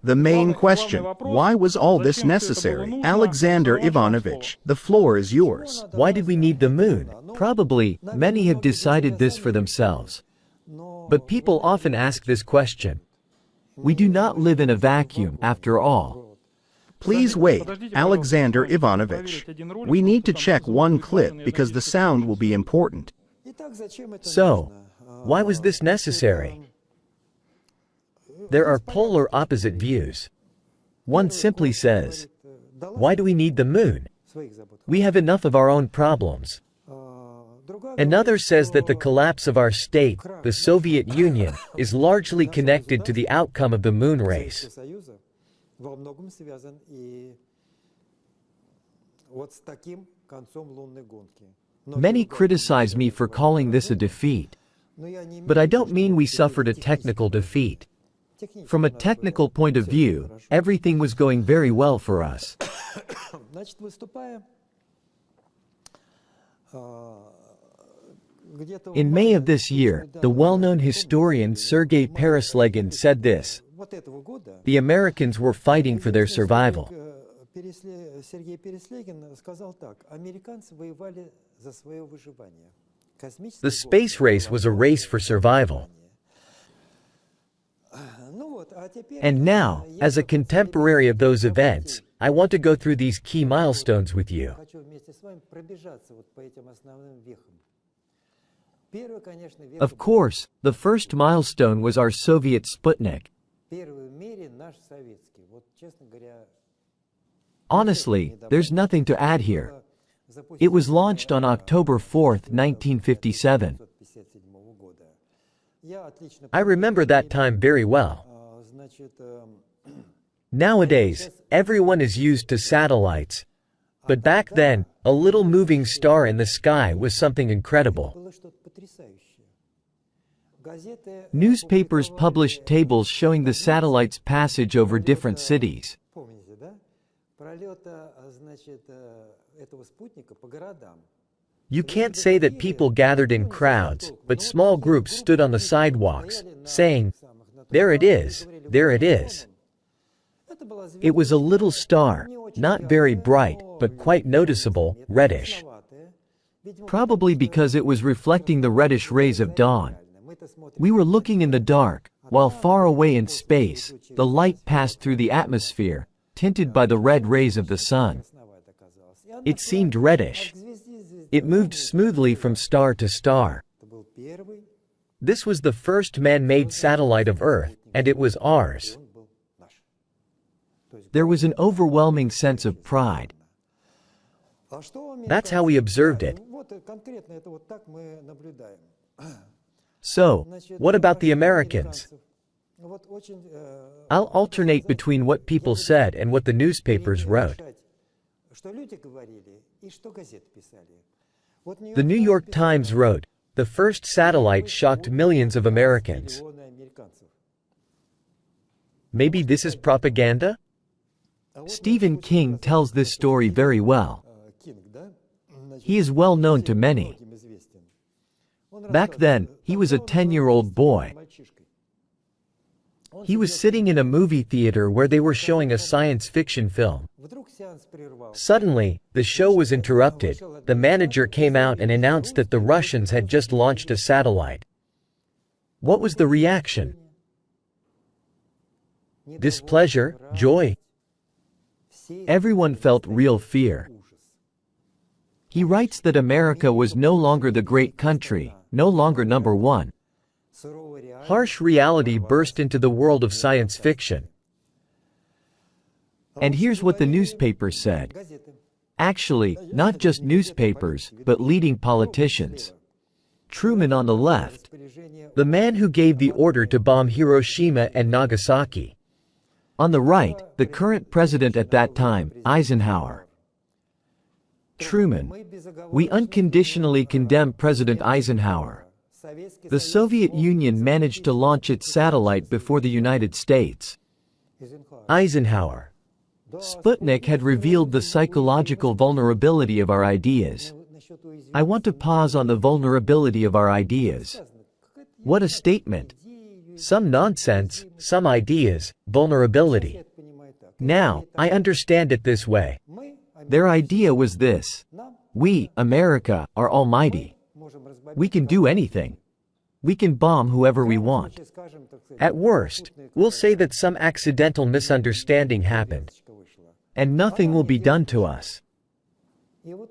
The main question, why was all this necessary? Alexander Ivanovich, the floor is yours. Why did we need the moon? Probably, many have decided this for themselves. But people often ask this question. We do not live in a vacuum, after all. Please wait, Alexander Ivanovich. We need to check one clip because the sound will be important. So, why was this necessary? There are polar opposite views. One simply says, why do we need the moon? We have enough of our own problems. Another says that the collapse of our state, the Soviet Union, is largely connected to the outcome of the moon race. Many criticize me for calling this a defeat. But I don't mean we suffered a technical defeat. From a technical point of view, everything was going very well for us. In May of this year, the well-known historian Sergei Pereslegin said this: the Americans were fighting for their survival. The space race was a race for survival. And now, as a contemporary of those events, I want to go through these key milestones with you. Of course, the first milestone was our Soviet Sputnik. Honestly, there's nothing to add here. It was launched on October 4, 1957. I remember that time very well. Nowadays, everyone is used to satellites. But back then, a little moving star in the sky was something incredible. Newspapers published tables showing the satellite's passage over different cities. You can't say that people gathered in crowds, but small groups stood on the sidewalks, saying, "There it is, there it is." It was a little star, not very bright, but quite noticeable, reddish. Probably because it was reflecting the reddish rays of dawn. We were looking in the dark, while far away in space, the light passed through the atmosphere, tinted by the red rays of the sun. It seemed reddish. It moved smoothly from star to star. This was the first man-made satellite of Earth, and it was ours. There was an overwhelming sense of pride. That's how we observed it. So, what about the Americans? I'll alternate between what people said and what the newspapers wrote. The New York Times wrote, "The first satellite shocked millions of Americans." Maybe this is propaganda? Stephen King tells this story very well. He is well known to many. Back then, he was a 10-year-old boy. He was sitting in a movie theater where they were showing a science fiction film. Suddenly, the show was interrupted. The manager came out and announced that the Russians had just launched a satellite. What was the reaction? Displeasure? Joy? Everyone felt real fear. He writes that America was no longer the great country, no longer number one. Harsh reality burst into the world of science fiction. And here's what the newspapers said. Actually, not just newspapers, but leading politicians. Truman on the left, the man who gave the order to bomb Hiroshima and Nagasaki. On the right, the current president at that time, Eisenhower. Truman. We unconditionally condemn President Eisenhower. The Soviet Union managed to launch its satellite before the United States. Eisenhower. Sputnik had revealed the psychological vulnerability of our ideas. I want to pause on the vulnerability of our ideas. What a statement. Some nonsense, some ideas, vulnerability. Now, I understand it this way. Their idea was this: we, America, are almighty. We can do anything. We can bomb whoever we want. At worst, we'll say that some accidental misunderstanding happened, and nothing will be done to us.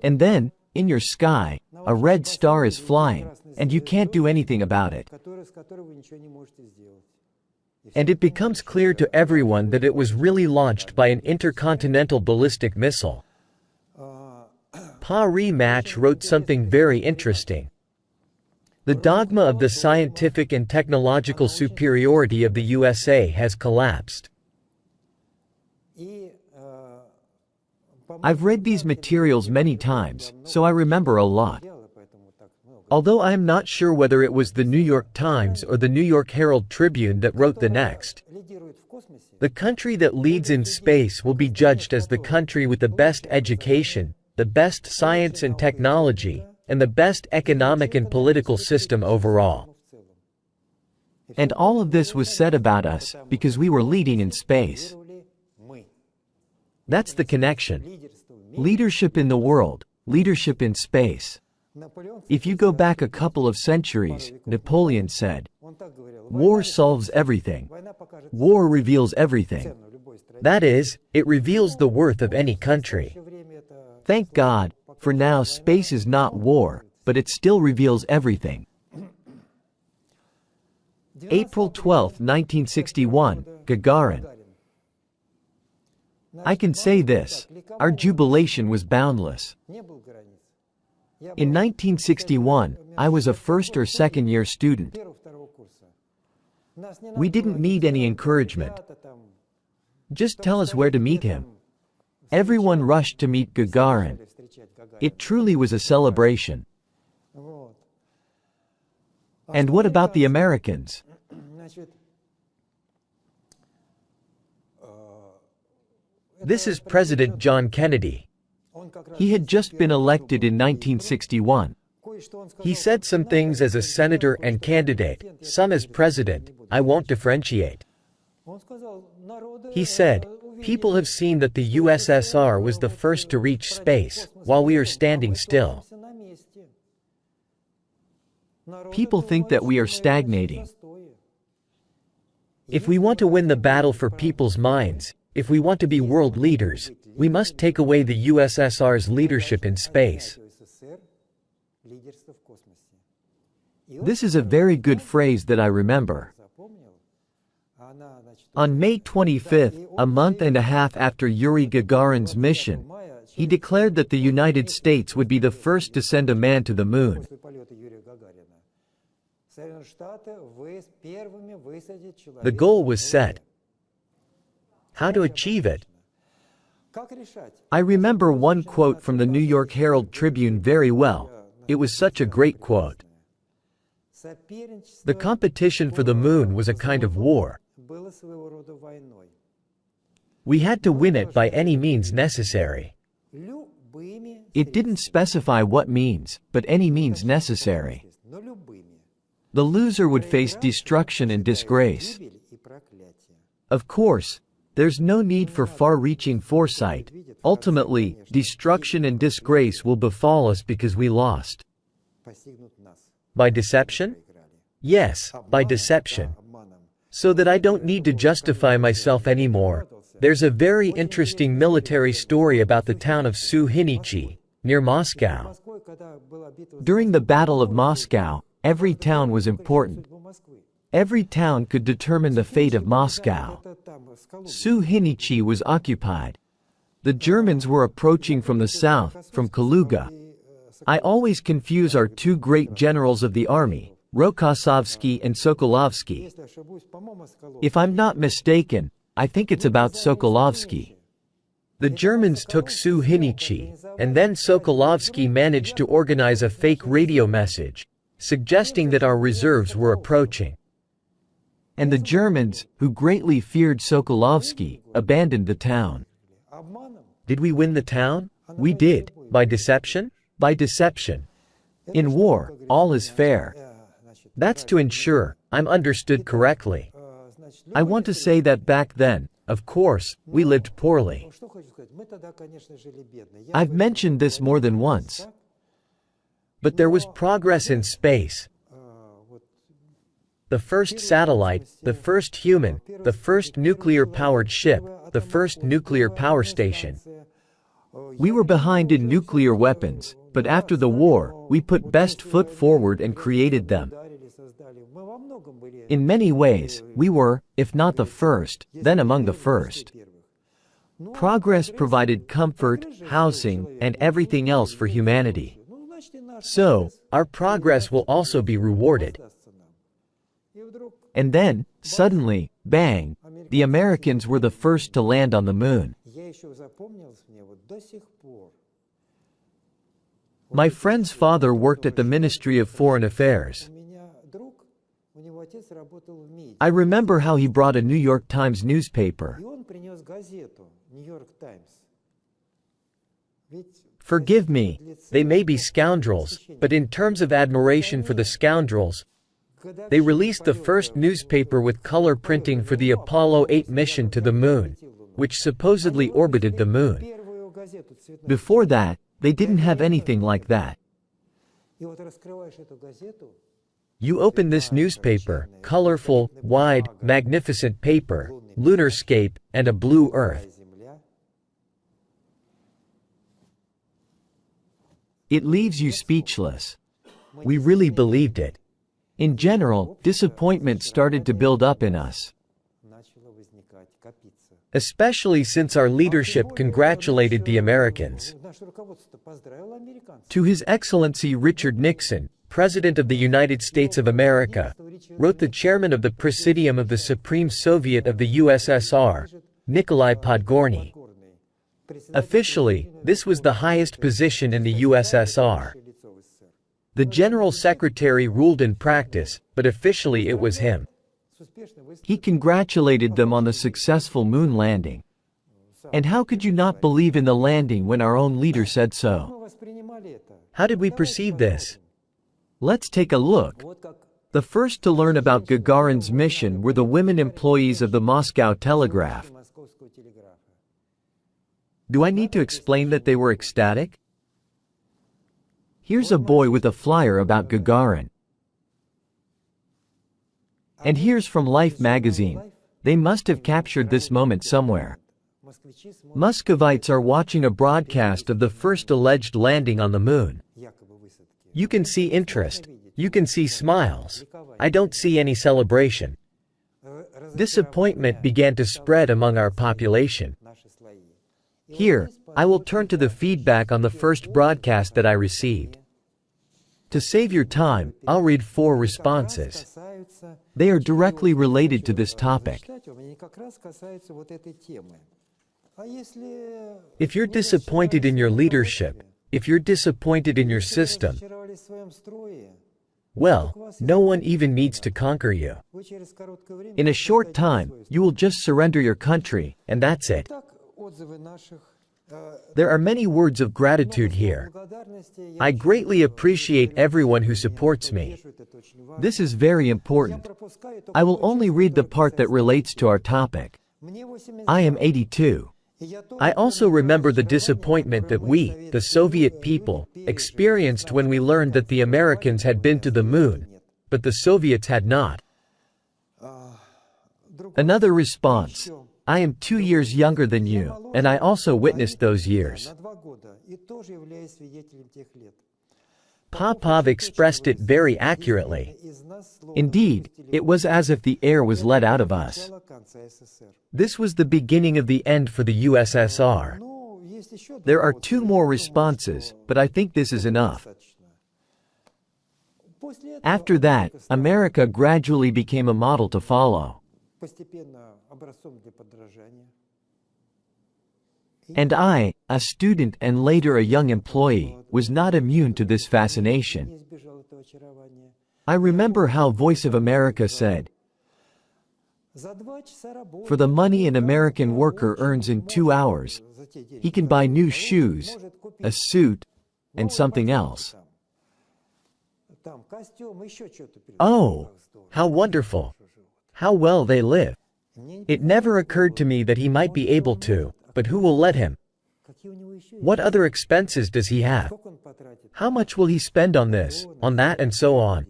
And then, in your sky, a red star is flying, and you can't do anything about it. And it becomes clear to everyone that it was really launched by an intercontinental ballistic missile. Paris Match wrote something very interesting. The dogma of the scientific and technological superiority of the USA has collapsed. I've read these materials many times, so I remember a lot. Although I am not sure whether it was the New York Times or the New York Herald Tribune that wrote the next. The country that leads in space will be judged as the country with the best education, the best science and technology, and the best economic and political system overall. And all of this was said about us because we were leading in space. That's the connection. Leadership in the world, leadership in space. If you go back a couple of centuries, Napoleon said, "War solves everything. War reveals everything." That is, it reveals the worth of any country. Thank God, for now space is not war, but it still reveals everything. April 12, 1961, Gagarin. I can say this: our jubilation was boundless. In 1961, I was a first or second year student. We didn't need any encouragement. Just tell us where to meet him. Everyone rushed to meet Gagarin. It truly was a celebration. And what about the Americans? This is President John Kennedy. He had just been elected in 1961. He said some things as a senator and candidate, some as president. I won't differentiate. He said, "People have seen that the USSR was the first to reach space, while we are standing still. People think that we are stagnating. If we want to win the battle for people's minds, if we want to be world leaders, we must take away the USSR's leadership in space." This is a very good phrase that I remember. On May 25, a month and a half after Yuri Gagarin's mission, he declared that the United States would be the first to send a man to the moon. The goal was set. How to achieve it? I remember one quote from the New York Herald Tribune very well. It was such a great quote. The competition for the moon was a kind of war. We had to win it by any means necessary. It didn't specify what means, but any means necessary. The loser would face destruction and disgrace. Of course, there's no need for far-reaching foresight. Ultimately, destruction and disgrace will befall us because we lost. By deception? Yes, by deception. So that I don't need to justify myself anymore, there's a very interesting military story about the town of Suhinichi, near Moscow. During the Battle of Moscow, every town was important. Every town could determine the fate of Moscow. Suhinichi was occupied. The Germans were approaching from the south, from Kaluga. I always confuse our two great generals of the army, Rokossovsky and Sokolovsky. If I'm not mistaken, I think it's about Sokolovsky. The Germans took Suhinichi, and then Sokolovsky managed to organize a fake radio message, suggesting that our reserves were approaching. And the Germans, who greatly feared Sokolovsky, abandoned the town. Did we win the town? We did. By deception? By deception. In war, all is fair. That's to ensure, I'm understood correctly. I want to say that back then, of course, we lived poorly. I've mentioned this more than once. But there was progress in space. The first satellite, the first human, the first nuclear-powered ship, the first nuclear power station. We were behind in nuclear weapons, but after the war, we put best foot forward and created them. In many ways, we were, if not the first, then among the first. Progress provided comfort, housing, and everything else for humanity. So, our progress will also be rewarded. And then, suddenly, bang, the Americans were the first to land on the moon. My friend's father worked at the Ministry of Foreign Affairs. I remember how he brought a New York Times newspaper. Forgive me, they may be scoundrels, but in terms of admiration for the scoundrels, they released the first newspaper with color printing for the Apollo 8 mission to the moon, which supposedly orbited the moon. Before that, they didn't have anything like that. You open this newspaper, colorful, wide, magnificent paper, lunarscape, and a blue earth. It leaves you speechless. We really believed it. In general, disappointment started to build up in us. Especially since our leadership congratulated the Americans. To His Excellency Richard Nixon, President of the United States of America, wrote the chairman of the Presidium of the Supreme Soviet of the USSR, Nikolai Podgorny. Officially, this was the highest position in the USSR. The General Secretary ruled in practice, but officially it was him. He congratulated them on the successful moon landing. And how could you not believe in the landing when our own leader said so? How did we perceive this? Let's take a look. The first to learn about Gagarin's mission were the women employees of the Moscow Telegraph. Do I need to explain that they were ecstatic? Here's a boy with a flyer about Gagarin. And here's from Life magazine. They must have captured this moment somewhere. Muscovites are watching a broadcast of the first alleged landing on the moon. You can see interest. You can see smiles. I don't see any celebration. Disappointment began to spread among our population. Here, I will turn to the feedback on the first broadcast that I received. To save your time, I'll read 4 responses. They are directly related to this topic. If you're disappointed in your leadership, if you're disappointed in your system, well, no one even needs to conquer you. In a short time, you will just surrender your country, and that's it. There are many words of gratitude here. I greatly appreciate everyone who supports me. This is very important. I will only read the part that relates to our topic. I am 82. I also remember the disappointment that we, the Soviet people, experienced when we learned that the Americans had been to the moon, but the Soviets had not. Another response. I am 2 years younger than you, and I also witnessed those years. Popov expressed it very accurately. Indeed, it was as if the air was let out of us. This was the beginning of the end for the USSR. There are 2 more responses, but I think this is enough. After that, America gradually became a model to follow. And I, a student and later a young employee, was not immune to this fascination. I remember how Voice of America said, "For the money an American worker earns in 2 hours, he can buy new shoes, a suit, and something else." Oh, how wonderful. How well they live. It never occurred to me that he might be able to, but who will let him? What other expenses does he have? How much will he spend on this, on that, and so on?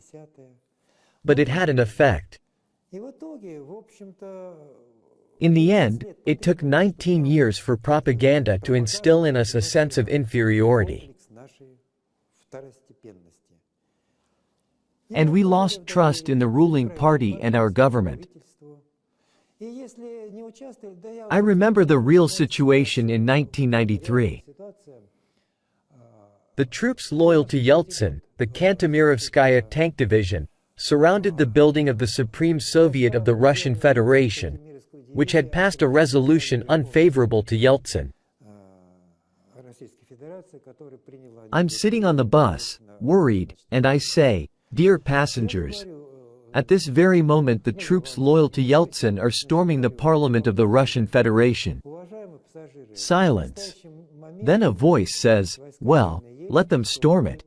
But it had an effect. In the end, it took 19 years for propaganda to instill in us a sense of inferiority. And we lost trust in the ruling party and our government. I remember the real situation in 1993. The troops loyal to Yeltsin, the Kantemirovskaya tank division, surrounded the building of the Supreme Soviet of the Russian Federation, which had passed a resolution unfavorable to Yeltsin. I'm sitting on the bus, worried, and I say, "Dear passengers, at this very moment the troops loyal to Yeltsin are storming the parliament of the Russian Federation." Silence. Then a voice says, "Well, let them storm it."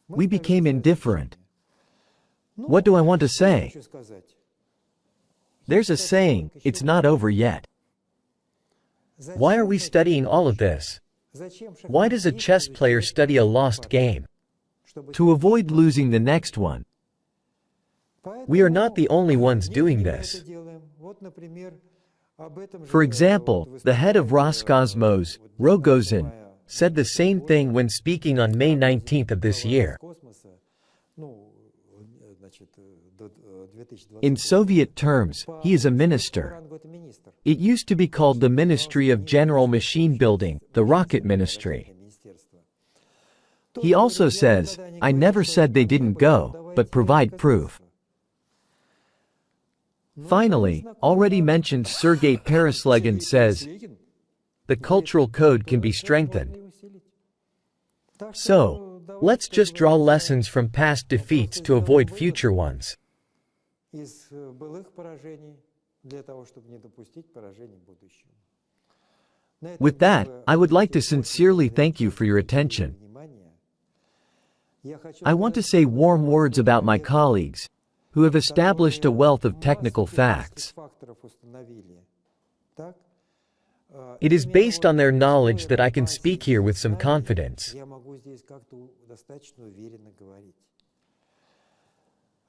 We became indifferent. What do I want to say? There's a saying, it's not over yet. Why are we studying all of this? Why does a chess player study a lost game? To avoid losing the next one. We are not the only ones doing this. For example, the head of Roscosmos, Rogozin, said the same thing when speaking on May 19th of this year. In Soviet terms, he is a minister. It used to be called the Ministry of General Machine Building, the Rocket Ministry. He also says, "I never said they didn't go, but provide proof." Finally, already mentioned Sergei Pereslegin says, "The cultural code can be strengthened." So, let's just draw lessons from past defeats to avoid future ones. With that, I would like to sincerely thank you for your attention. I want to say warm words about my colleagues, who have established a wealth of technical facts. It is based on their knowledge that I can speak here with some confidence.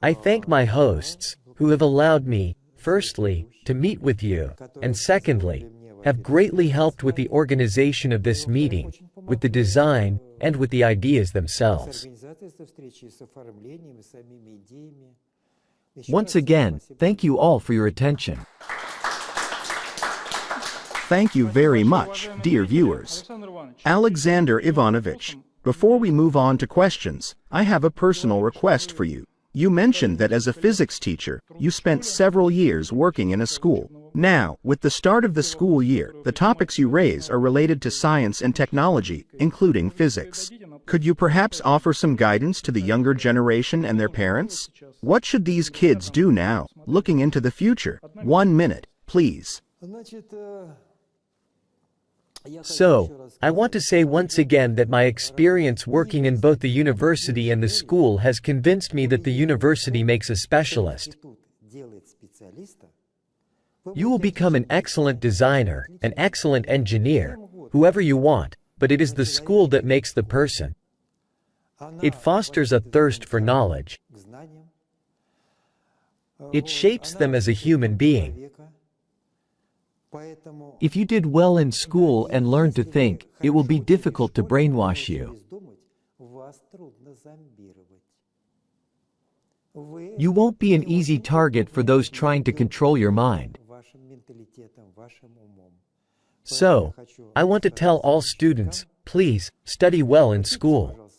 I thank my hosts, who have allowed me, firstly, to meet with you, and secondly, have greatly helped with the organization of this meeting, with the design, and with the ideas themselves. Once again, thank you all for your attention. Thank you very much, dear viewers. Alexander Ivanovich, before we move on to questions, I have a personal request for you. You mentioned that as a physics teacher, you spent several years working in a school. Now, with the start of the school year, the topics you raise are related to science and technology, including physics. Could you perhaps offer some guidance to the younger generation and their parents? What should these kids do now, looking into the future? 1 minute, please. So, I want to say once again that my experience working in both the university and the school has convinced me that the university makes a specialist. You will become an excellent designer, an excellent engineer, whoever you want, but it is the school that makes the person. It fosters a thirst for knowledge. It shapes them as a human being. If you did well in school and learned to think, it will be difficult to brainwash you. You won't be an easy target for those trying to control your mind. So, I want to tell all students, please, study well in school.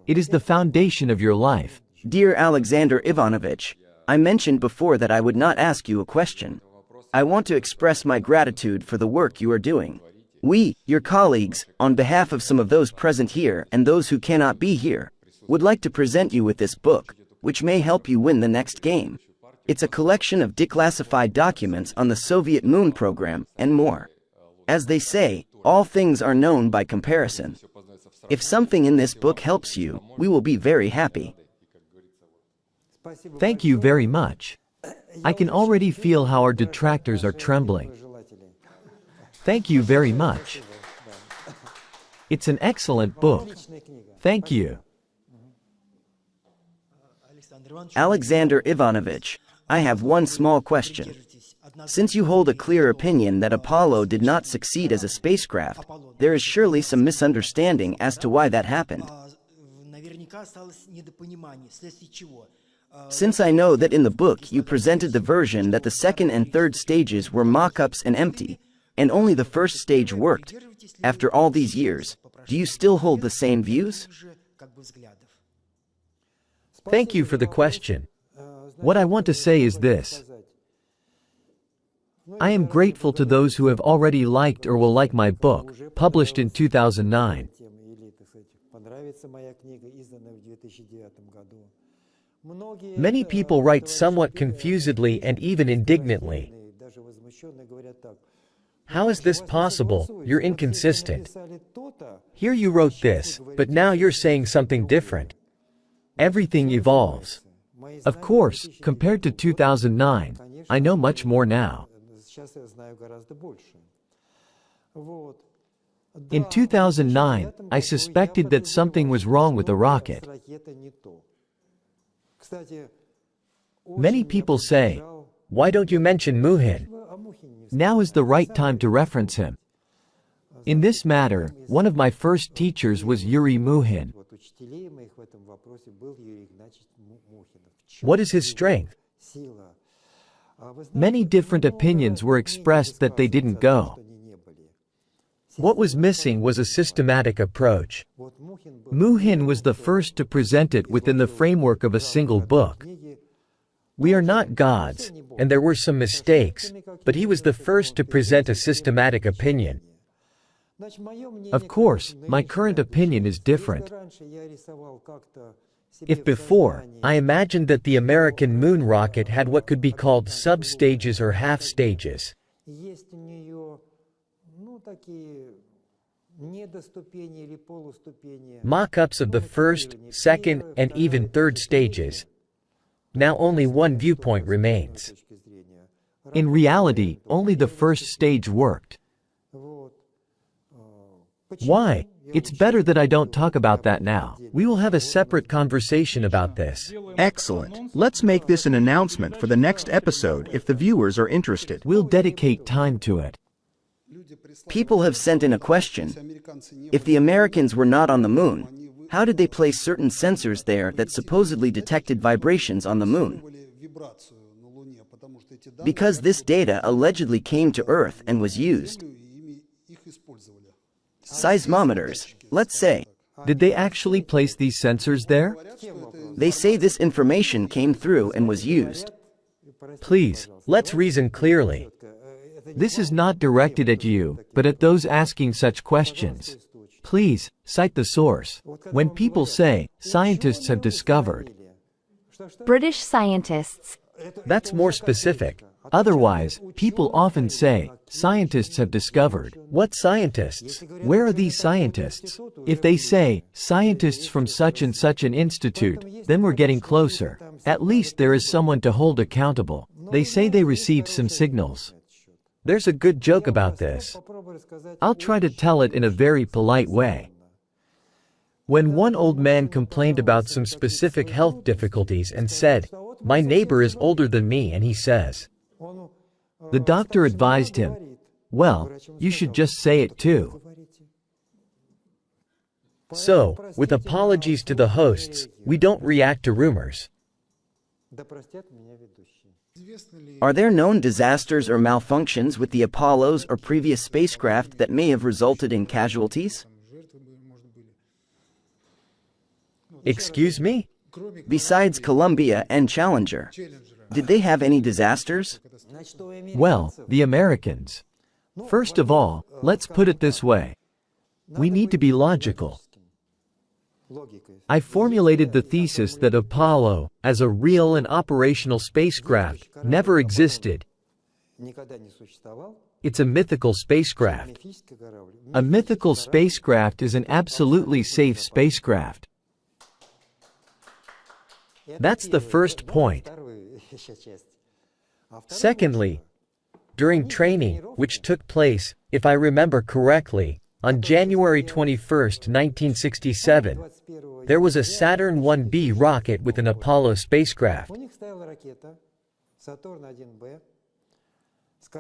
It is the foundation of your life. Dear Alexander Ivanovich, I mentioned before that I would not ask you a question. I want to express my gratitude for the work you are doing. We, your colleagues, on behalf of some of those present here and those who cannot be here, would like to present you with this book, which may help you win the next game. It's a collection of declassified documents on the Soviet moon program and more. As they say, all things are known by comparison. If something in this book helps you, we will be very happy. Thank you very much. I can already feel how our detractors are trembling. Thank you very much. It's an excellent book. Thank you. Alexander Ivanovich, I have one small question. Since you hold a clear opinion that Apollo did not succeed as a spacecraft, there is surely some misunderstanding as to why that happened. Since I know that in the book you presented the version that the second and third stages were mock-ups and empty, and only the first stage worked, after all these years, do you still hold the same views? Thank you for the question. What I want to say is this. I am grateful to those who have already liked or will like my book, published in 2009. Many people write somewhat confusedly and even indignantly. How is this possible? You're inconsistent. Here you wrote this, but now you're saying something different. Everything evolves. Of course, compared to 2009, I know much more now. In 2009, I suspected that something was wrong with the rocket. Many people say, "Why don't you mention Muhin? Now is the right time to reference him." In this matter, one of my first teachers was Yuri Muhin. What is his strength? Many different opinions were expressed that they didn't go. What was missing was a systematic approach. Muhin was the first to present it within the framework of a single book. We are not gods, and there were some mistakes, but he was the first to present a systematic opinion. Of course, my current opinion is different. If before, I imagined that the American moon rocket had what could be called sub-stages or half-stages. Mock-ups of the first, second, and even third stages. Now only one viewpoint remains. In reality, only the first stage worked. Why? It's better that I don't talk about that now. We will have a separate conversation about this. Excellent. Let's make this an announcement for the next episode if the viewers are interested. We'll dedicate time to it. People have sent in a question. If the Americans were not on the moon, how did they place certain sensors there that supposedly detected vibrations on the moon? Because this data allegedly came to Earth and was used. Seismometers, let's say. Did they actually place these sensors there? They say this information came through and was used. Please, let's reason clearly. This is not directed at you, but at those asking such questions. Please, cite the source. When people say, scientists have discovered, British scientists. that's more specific. Otherwise, people often say, scientists have discovered. What scientists? Where are these scientists? If they say, scientists from such and such an institute, then we're getting closer. At least there is someone to hold accountable. They say they received some signals. There's a good joke about this. I'll try to tell it in a very polite way. When one old man complained about some specific health difficulties and said, "My neighbor is older than me," and he says, the doctor advised him, "Well, you should just say it too." So, with apologies to the hosts, we don't react to rumors. Are there known disasters or malfunctions with the Apollos or previous spacecraft that may have resulted in casualties? Excuse me? Besides Columbia and Challenger, did they have any disasters? Well, the Americans. First of all, let's put it this way. We need to be logical. I formulated the thesis that Apollo, as a real and operational spacecraft, never existed. It's a mythical spacecraft. A mythical spacecraft is an absolutely safe spacecraft. That's the first point. Secondly, during training, which took place, if I remember correctly, on January 21, 1967, there was a Saturn 1B rocket with an Apollo spacecraft.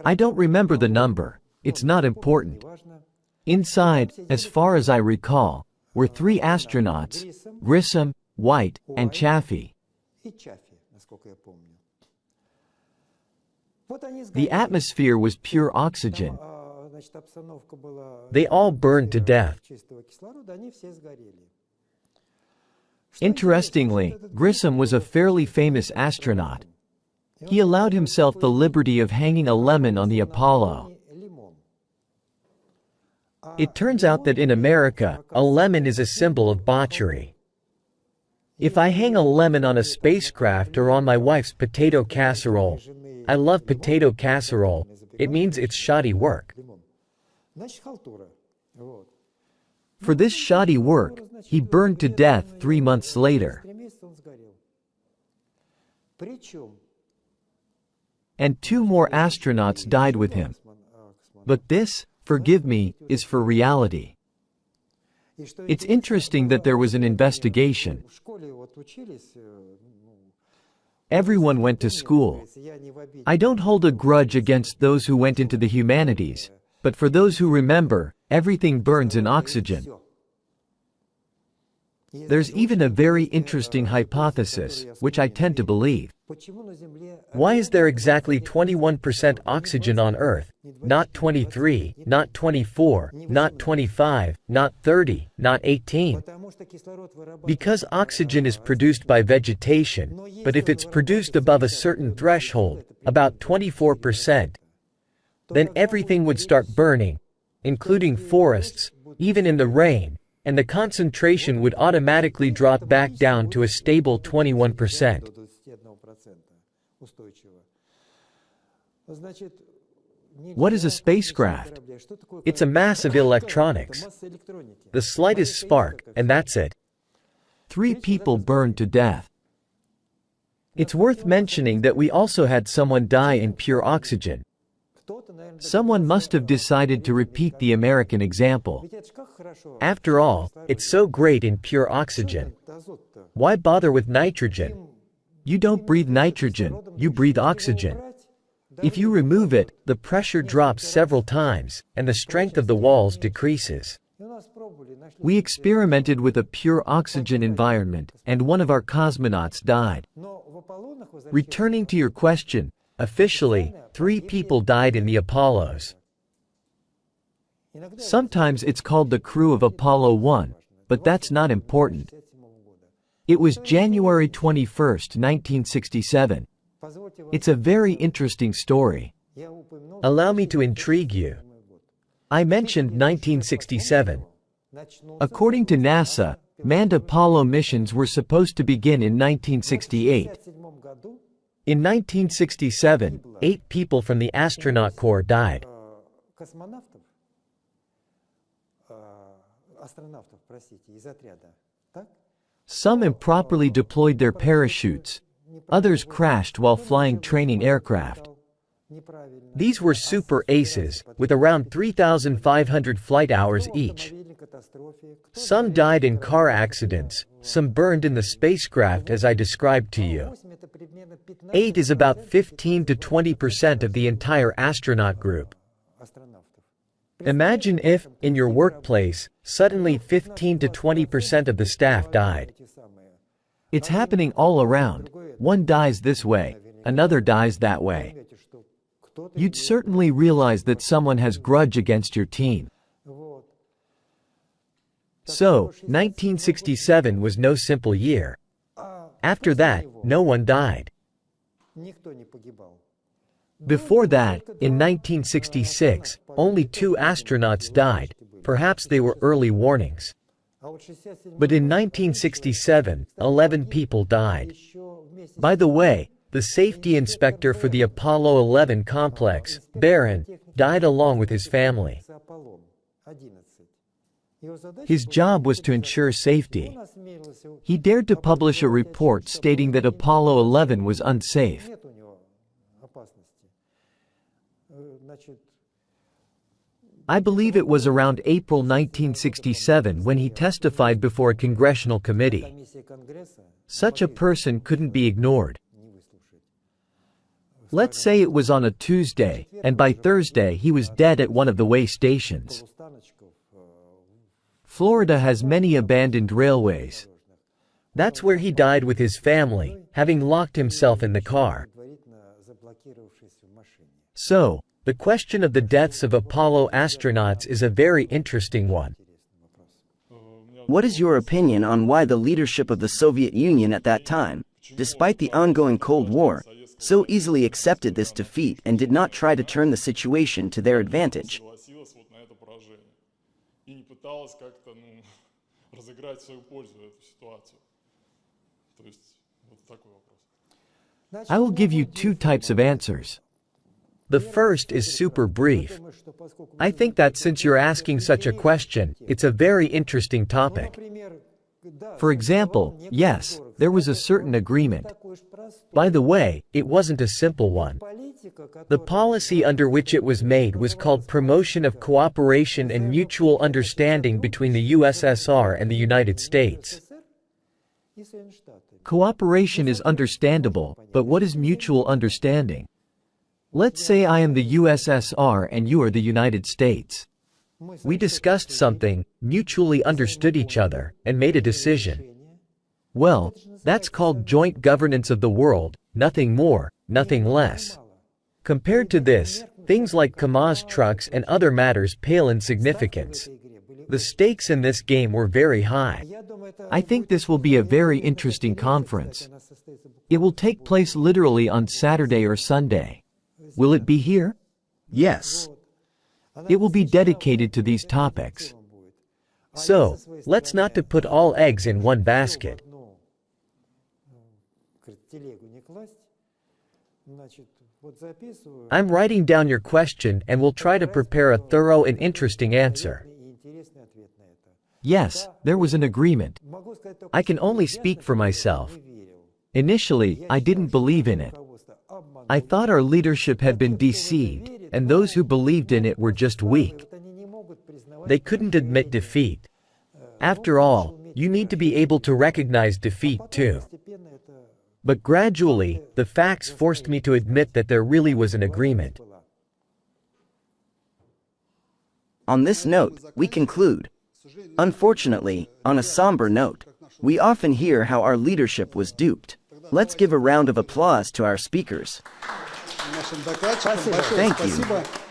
I don't remember the number. It's not important. Inside, as far as I recall, were 3 astronauts, Grissom, White, and Chaffee. The atmosphere was pure oxygen. They all burned to death. Interestingly, Grissom was a fairly famous astronaut. He allowed himself the liberty of hanging a lemon on the Apollo. It turns out that in America, a lemon is a symbol of botchery. If I hang a lemon on a spacecraft or on my wife's potato casserole, I love potato casserole, it means it's shoddy work. For this shoddy work, he burned to death 3 months later. And 2 more astronauts died with him. But this, forgive me, is for reality. It's interesting that there was an investigation. Everyone went to school. I don't hold a grudge against those who went into the humanities, but for those who remember, everything burns in oxygen. There's even a very interesting hypothesis, which I tend to believe. Why is there exactly 21% oxygen on Earth? Not 23, not 24, not 25, not 30, not 18. Because oxygen is produced by vegetation, but if it's produced above a certain threshold, about 24%, then everything would start burning, including forests, even in the rain, and the concentration would automatically drop back down to a stable 21%. What is a spacecraft? It's a mass of electronics. The slightest spark, and that's it. 3 people burned to death. It's worth mentioning that we also had someone die in pure oxygen. Someone must have decided to repeat the American example. After all, it's so great in pure oxygen. Why bother with nitrogen? You don't breathe nitrogen, you breathe oxygen. If you remove it, the pressure drops several times, and the strength of the walls decreases. We experimented with a pure oxygen environment, and one of our cosmonauts died. Returning to your question, officially, 3 people died in the Apollos. Sometimes it's called the crew of Apollo 1, but that's not important. It was January 21, 1967. It's a very interesting story. Allow me to intrigue you. I mentioned 1967. According to NASA, manned Apollo missions were supposed to begin in 1968. In 1967, 8 people from the astronaut corps died. Some improperly deployed their parachutes. Others crashed while flying training aircraft. These were super aces, with around 3,500 flight hours each. Some died in car accidents, some burned in the spacecraft as I described to you. 8 is about 15 to 20% of the entire astronaut group. Imagine if, in your workplace, suddenly 15 to 20% of the staff died. It's happening all around. One dies this way, another dies that way. You'd certainly realize that someone has grudge against your team. So, 1967 was no simple year. After that, no one died. Before that, in 1966, only 2 astronauts died. Perhaps they were early warnings. But in 1967, 11 people died. By the way, the safety inspector for the Apollo 11 complex, Baron, died along with his family. His job was to ensure safety. He dared to publish a report stating that Apollo 11 was unsafe. I believe it was around April 1967 when he testified before a congressional committee. Such a person couldn't be ignored. Let's say it was on a Tuesday, and by Thursday he was dead at one of the way stations. Florida has many abandoned railways. That's where he died with his family, having locked himself in the car. So, the question of the deaths of Apollo astronauts is a very interesting one. What is your opinion on why the leadership of the Soviet Union at that time, despite the ongoing Cold War, so easily accepted this defeat and did not try to turn the situation to their advantage? I will give you two types of answers. The first is super brief. I think that since you're asking such a question, it's a very interesting topic. For example, yes, there was a certain agreement. By the way, it wasn't a simple one. The policy under which it was made was called Promotion of Cooperation and Mutual Understanding between the USSR and the United States. Cooperation is understandable, but what is mutual understanding? Let's say I am the USSR and you are the United States. We discussed something, mutually understood each other, and made a decision. Well, That's called joint governance of the world, nothing more, nothing less. Compared to this, things like Kamaz trucks and other matters pale in significance. The stakes in this game were very high. I think this will be a very interesting conference. It will take place literally on Saturday or Sunday. Will it be here? Yes. It will be dedicated to these topics. So, let's not to put all eggs in one basket. I'm writing down your question and will try to prepare a thorough and interesting answer. Yes, there was an agreement. I can only speak for myself. Initially, I didn't believe in it. I thought our leadership had been deceived, and those who believed in it were just weak. They couldn't admit defeat. After all, you need to be able to recognize defeat too. But gradually, the facts forced me to admit that there really was an agreement. On this note, we conclude. Unfortunately, on a somber note, we often hear how our leadership was duped. Let's give a round of applause to our speakers. Thank you.